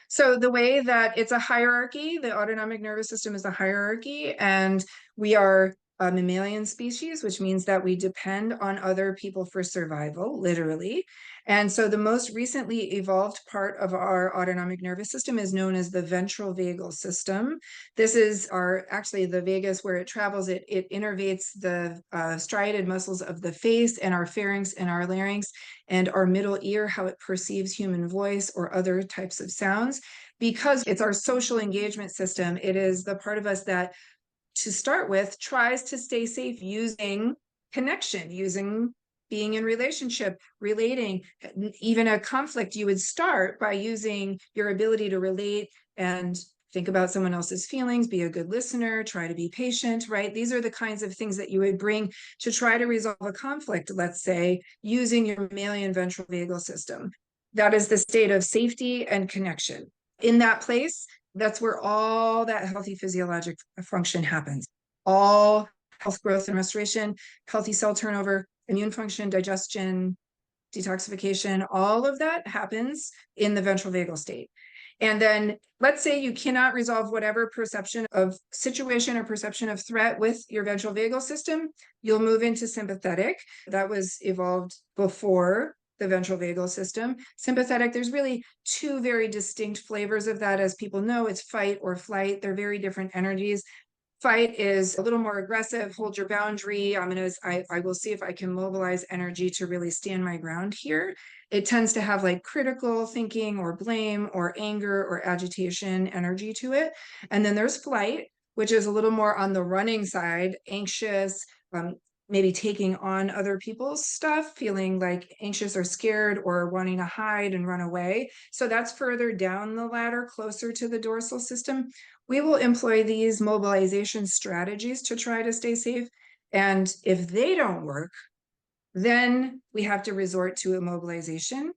So the way that it's a hierarchy, the autonomic nervous system is a hierarchy, and we are a mammalian species, which means that we depend on other people for survival, literally. And so the most recently evolved part of our autonomic nervous system is known as the ventral vagal system. This is actually the vagus where it travels. It innervates the striated muscles of the face and our pharynx and our larynx and our middle ear, how it perceives human voice or other types of sounds. Because it's our social engagement system, it is the part of us that, to start with, tries to stay safe using connection, using being in relationship, relating. Even a conflict, you would start by using your ability to relate and think about someone else's feelings, be a good listener, try to be patient, right? These are the kinds of things that you would bring to try to resolve a conflict, let's say, using your mammalian ventral vagal system. That is the state of safety and connection. In that place, that's where all that healthy physiologic function happens. All health, growth, and restoration, healthy cell turnover, immune function, digestion, detoxification, all of that happens in the ventral vagal state. And then let's say you cannot resolve whatever perception of situation or perception of threat with your ventral vagal system, you'll move into sympathetic. That was evolved before the ventral vagal system. Sympathetic, there's really two very distinct flavors of that. As people know, it's fight or flight. They're very different energies. Fight is a little more aggressive, hold your boundary. I will see if I can mobilize energy to really stand my ground here. It tends to have like critical thinking or blame or anger or agitation energy to it. And then there's flight, which is a little more on the running side, anxious, maybe taking on other people's stuff, feeling like anxious or scared or wanting to hide and run away. So that's further down the ladder, closer to the dorsal system. We will employ these mobilization strategies to try to stay safe. And if they don't work, then we have to resort to immobilization.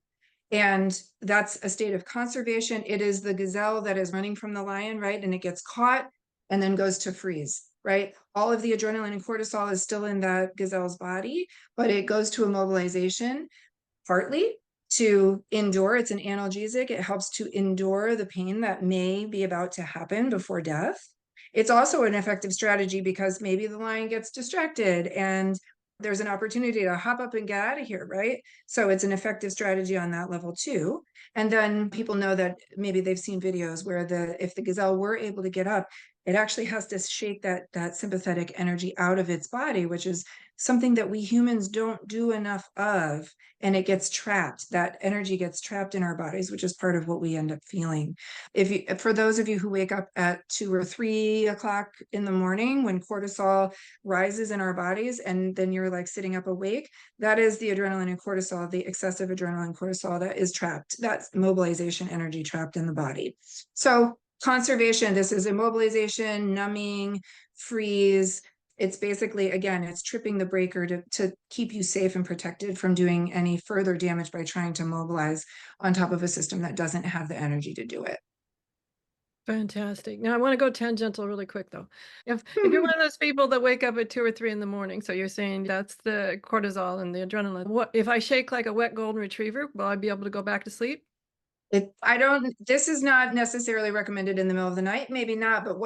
And that's a state of conservation. It is the gazelle that is running from the lion, right? And it gets caught and then goes to freeze, right? All of the adrenaline and cortisol is still in that gazelle's body, but it goes to immobilization partly to endure. It's an analgesic. It helps to endure the pain that may be about to happen before death. It's also an effective strategy because maybe the lion gets distracted and there's an opportunity to hop up and get out of here, right? So it's an effective strategy on that level too. And then people know that maybe they've seen videos where if the gazelle were able to get up, it actually has to shake that sympathetic energy out of its body, which is something that we humans don't do enough of, and it gets trapped. That energy gets trapped in our bodies, which is part of what we end up feeling. For those of you who wake up at 2 or 3 o'clock in the morning when cortisol rises in our bodies, and then you're like sitting up awake, that is the adrenaline and cortisol, the excessive adrenaline cortisol that is trapped. That's mobilization energy trapped in the body. So conservation, this is immobilization, numbing, freeze. It's basically, again, it's tripping the breaker to keep you safe and protected from doing any further damage by trying to mobilize on top of a system that doesn't have the energy to do it. Fantastic. Now I want to go tangential really quick though. If you're one of those people that wake up at 2 or 3 in the morning, so you're saying that's the cortisol and the adrenaline. What if I shake like a wet golden retriever? Will I be able to go back to sleep? This is not necessarily recommended in the middle of the night, maybe not, but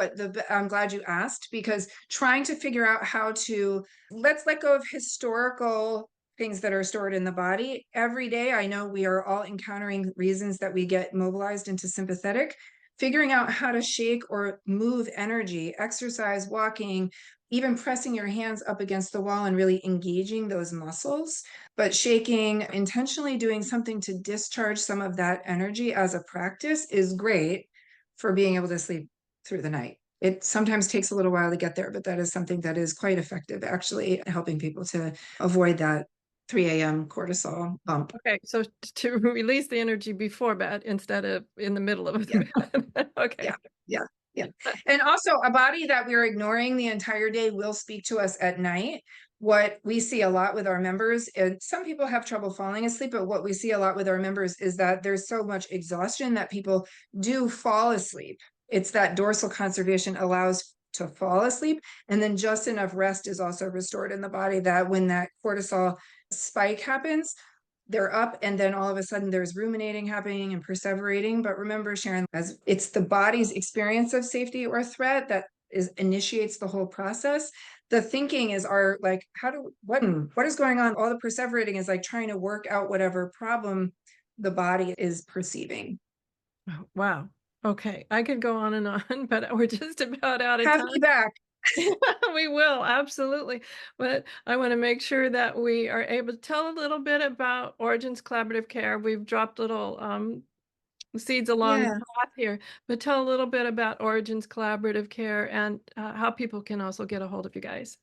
I'm glad you asked, because trying to figure out how to, let's let go of historical things that are stored in the body. Every day, I know we are all encountering reasons that we get mobilized into sympathetic. Figuring out how to shake or move energy, exercise, walking, even pressing your hands up against the wall and really engaging those muscles, but shaking, intentionally doing something to discharge some of that energy as a practice is great for being able to sleep through the night. It sometimes takes a little while to get there, but that is something that is quite effective, actually, helping people to avoid that 3 a.m. cortisol bump. Okay, so to release the energy before bed instead of in the middle of Yeah. the bed. Okay. Yeah. And also, a body that we're ignoring the entire day will speak to us at night. What we see a lot with our members, and some people have trouble falling asleep, but what we see a lot with our members is that there's so much exhaustion that people do fall asleep. It's that dorsal conservation allows to fall asleep, and then just enough rest is also restored in the body that when that cortisol spike happens, they're up, and then all of a sudden there's ruminating happening and perseverating. But remember, Sharon, as it's the body's experience of safety or threat that initiates the whole process. The thinking is what is going on? All the perseverating is like trying to work out whatever problem the body is perceiving. Oh, wow. Okay, I could go on and on, but we're just about out of Have time. me back. We will, absolutely. But I want to make sure that we are able to tell a little bit about Origins Collaborative Care. We've dropped little seeds along the Yeah. path here, but tell a little bit about Origins Collaborative Care and how people can also get a hold of you guys.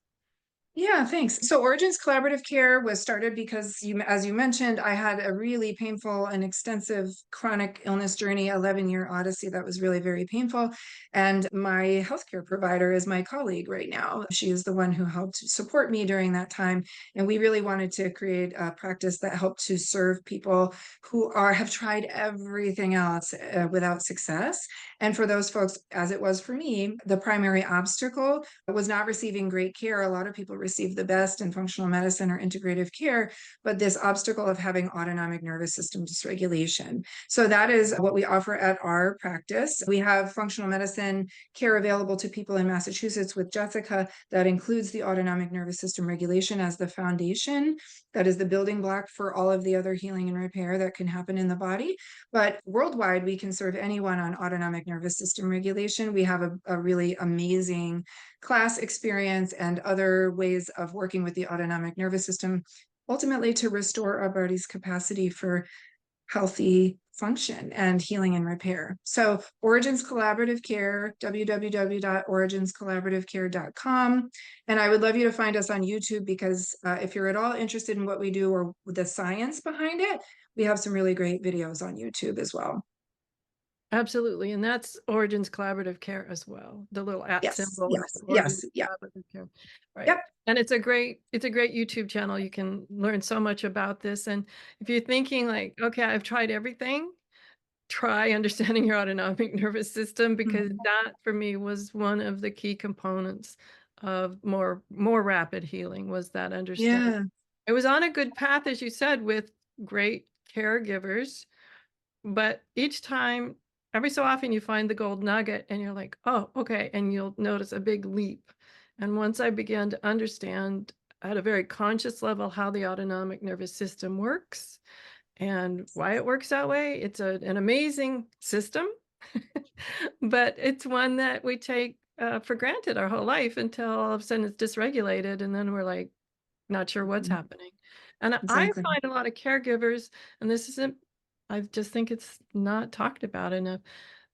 Yeah, thanks. So Origins Collaborative Care was started because as you mentioned, I had a really painful and extensive chronic illness journey, 11-year odyssey that was really very painful. And my healthcare provider is my colleague right now. She is the one who helped support me during that time. And we really wanted to create a practice that helped to serve people who have tried everything else without success. And for those folks, as it was for me, the primary obstacle was not receiving great care. A lot of people receive the best in functional medicine or integrative care, but this obstacle of having autonomic nervous system dysregulation. So that is what we offer at our practice. We have functional medicine care available to people in Massachusetts with Jessica that includes the autonomic nervous system regulation as the foundation. That is the building block for all of the other healing and repair that can happen in the body. But worldwide, we can serve anyone on autonomic nervous system regulation. We have a really amazing class experience and other ways of working with the autonomic nervous system, ultimately to restore our body's capacity for healthy function and healing and repair. So Origins Collaborative Care, www.originscollaborativecare.com. And I would love you to find us on YouTube because if you're at all interested in what we do or the science behind it, we have some really great videos on YouTube as well. Absolutely, and that's Origins Collaborative Care as well, the little @ Yes, symbol, yes, Origins yes, yeah. Collaborative Care, right. Yep. And it's a great YouTube channel, you can learn so much about this, and if you're thinking like, "Okay, I've tried everything," try understanding your autonomic nervous system, because Mhm. that for me was one of the key components of more rapid healing, was that understanding. Yeah. It was on a good path, as you said, with great caregivers, but each time, every so often, you find the gold nugget and you're like, "Oh, okay," and you'll notice a big leap. And once I began to understand at a very conscious level how the autonomic nervous system works and why it works that way, it's an amazing system, but it's one that we take for granted our whole life until all of a sudden it's dysregulated, and then we're like, not sure what's Mhm. happening. And I Exactly. find a lot of caregivers, and this isn't, I just think it's not talked about enough,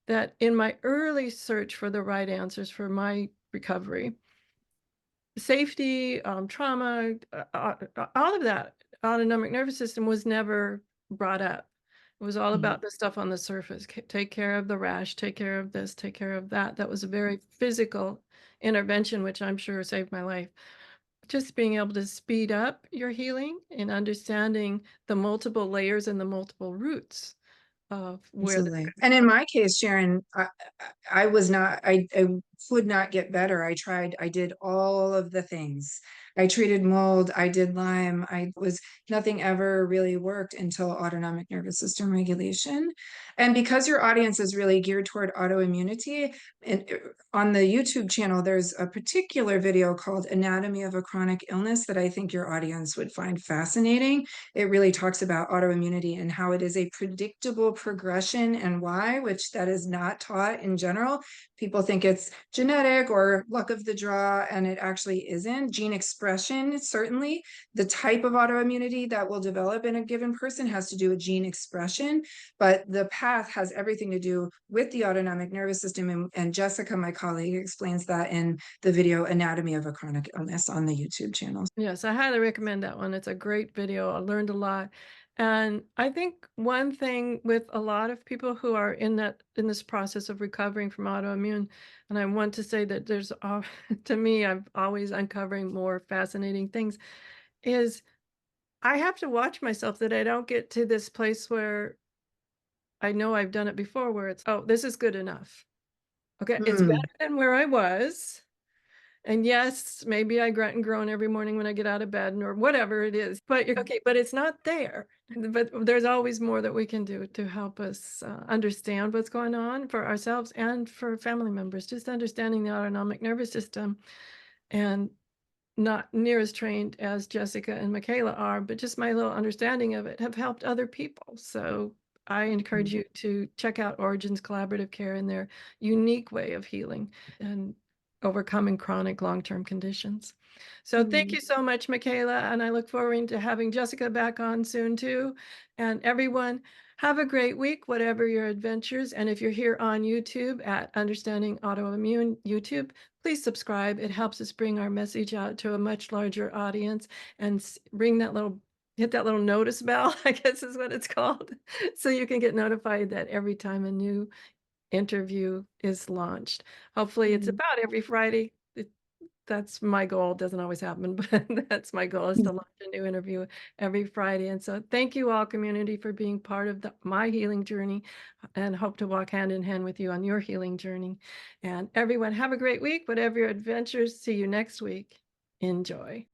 that in my early search for the right answers for my recovery, safety, trauma, all of that autonomic nervous system was never brought up. It was all Mhm. about the stuff on the surface. Take care of the rash, take care of this, take care of that. That was a very physical intervention, which I'm sure saved my life. Just being able to speed up your healing and understanding the multiple layers and the multiple roots of where this Absolutely. comes And in from. my case, Sharon, I was not, I could not get better. I tried, I did all of the things. I treated mold, I did Lyme, nothing ever really worked until autonomic nervous system regulation. And because your audience is really geared toward autoimmunity, and on the YouTube channel, there's a particular video called Anatomy of a Chronic Illness that I think your audience would find fascinating. It really talks about autoimmunity and how it is a predictable progression and why, which that is not taught in general. People think it's genetic or luck of the draw, and it actually isn't. Gene expression, certainly. The type of autoimmunity that will develop in a given person has to do with gene expression, but the path has everything to do with the autonomic nervous system. And Jessica, my colleague, explains that in the video Anatomy of a Chronic Illness on the YouTube channel. Yes, I highly recommend that one. It's a great video. I learned a lot. And I think one thing with a lot of people who are in this process of recovering from autoimmune, and I want to say that there's to me, I'm always uncovering more fascinating things, is I have to watch myself that I don't get to this place where I know I've done it before, where it's, oh, this is good enough. Okay, it's better Hmm. than where I was. And yes, maybe I grunt and groan every morning when I get out of bed or whatever it is, but you're okay, but it's not there. But there's always more that we can do to help us understand what's going on for ourselves and for family members. Just understanding the autonomic nervous system, and not near as trained as Jessica and Micaela are, but just my little understanding of it have helped other people. So I encourage you to check out Origins Collaborative Care and their unique way of healing and overcoming chronic long-term conditions. So thank Hmm. you so much, Micaela, and I look forward to having Jessica back on soon too. And everyone, have a great week, whatever your adventures. And if you're here on YouTube at Understanding Autoimmune YouTube, please subscribe. It helps us bring our message out to a much larger audience, and hit that little notice bell, I guess is what it's called, so you can get notified that every time a new interview is launched. Hopefully, it's Hmm. about every Friday. That's my goal. It doesn't always happen, but that's my goal, is to launch a new interview every Friday. And so thank you all, community, for being part of my healing journey, and hope to walk hand in hand with you on your healing journey. And everyone, have a great week, whatever your adventures. See you next week. Enjoy.